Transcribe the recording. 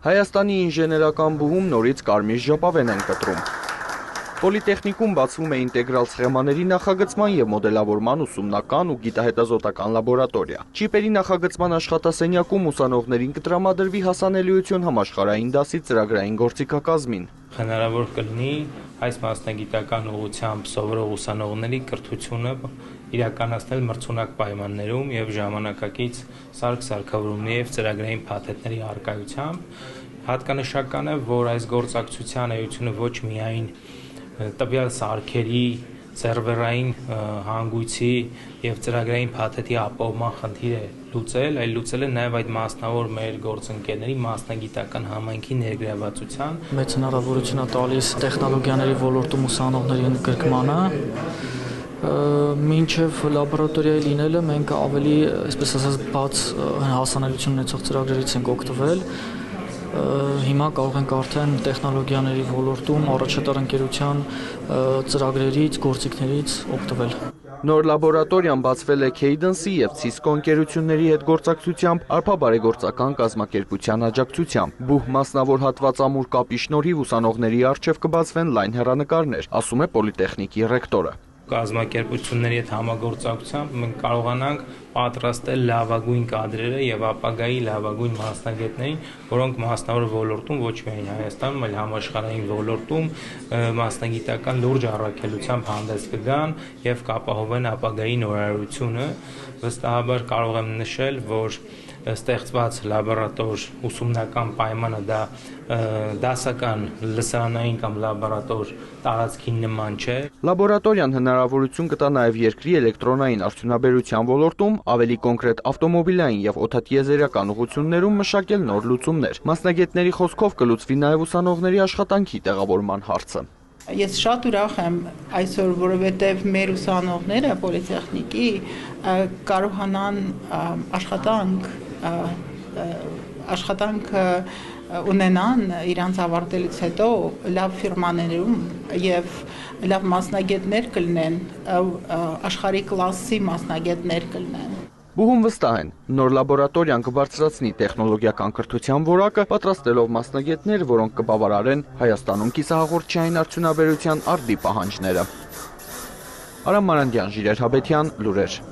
Հայաստանի ինժեներական բուհում նորից կարմիր ժապավեն են կտրում։ Պոլիտեխնիկում բացվում է ինտեգրալ սխեմաների նախագծման և մոդելավորման ուսումնական ու գիտահետազոտական լաբորատորիա։ Չիպերի նախագծման աշխատասենյակում ուսանողներին կտրամադրվի հասանելիություն համաշխարհային դասի ծրագրային գործիքակազմին։ Հնարավոր կլինի այս մասնագիտական ուղղությամբ սովորող ուսանողների կրթությունը իրականացնել մրցունակ պայմաններում եւ ժամանակակից սարք-սարքավորումների եւ ծրագրային փաթեթների առկայությամբ։ Հատկանշական է, որ այս գործակցության էությունը ոչ միայն տվյալ սարքերի, սերվերային հանգույցի եւ ծրագրային փաթեթի ապահովման խնդիր է լուծել, այլ լուծել է նաեւ այդ մասնավոր մեր գործընկերների մասնագիտական համայնքի ներգրավվածության։ Մեծ հնարավորություն է տալիս տեխնոլոգիաների ոլորտում ուսանողների ընդգրկմանը։ Մինչև լաբորատորիայի լինելը մենք ավելի, այսպես ասած, բաց հասանելիություն ունեցող ծրագրերից ենք օգտվել։ Հիմա կարող ենք արդեն տեխնոլոգիաների ոլորտում առաջատար ընկերության ծրագրերից, գործիքներից օգտվել։ Նոր լաբորատորիան բացվել է Cadence-ի և Cisco ընկերությունների հետ գործակցությամբ, Արփա բարեգործական կազմակերպության աջակցությամբ։ Բուհ մասնավոր հատվածամուր կապի շնորհիվ ուսանողների առջև կբացվեն լայն հեռանկարներ, ասում է Պոլիտեխնիկի ռեկտորը։ Կազմակերպությունների հետ համագործակցությամբ մենք կարողանանք պատրաստել լավագույն կադրերը եւ ապագայի լավագույն մասնագետներին, որոնք մասնավոր ոլորտում ոչ միայն Հայաստանում, այլ համաշխարհային ոլորտում մասնագիտական լուրջ առաքելությամբ հանդես կգան եւ կապահովեն ապագայի նորարարությունը։ Վստահաբար կարող եմ նշել, որ ստեղծված լաբորատոր ուսումնական պայմանը դա դասական լսարանային կամ լաբորատոր տարածքի նման չէ։ Լաբորատորիան հնարավորություն կտա նաև երկրի էլեկտրոնային արդյունաբերության ոլորտում, ավելի կոնկրետ ավտոմոբիլային եւ օդատիեզերական ուղղություններում մշակել նոր լուծումներ։ Մասնագետների խոսքով կլուծվի նաև ուսանողների աշխատանքի տեղավորման հարցը։ Ես շատ ուրախ եմ այսօր, որովհետև մեր ուսանողները պոլիտեխնիկի կարողանան աշխատանք ունենան իրանց ավարտելուց հետո լավ ֆիրմաներում եւ լավ մասնագետներ կլինեն, աշխարհի կլասի մասնագետներ կլինեն։ Բուհում վստահ են, նոր լաբորատորիան կբարձրացնի տեխնոլոգիական կրթության որակը, պատրաստելով մասնագետներ, որոնք կբավարարեն Հայաստանում կիսահաղորդչային արդյունաբերության արդի պահանջները։ Արամ Մարանդյան, Ժիրայր Հաբետյան, լուրեր։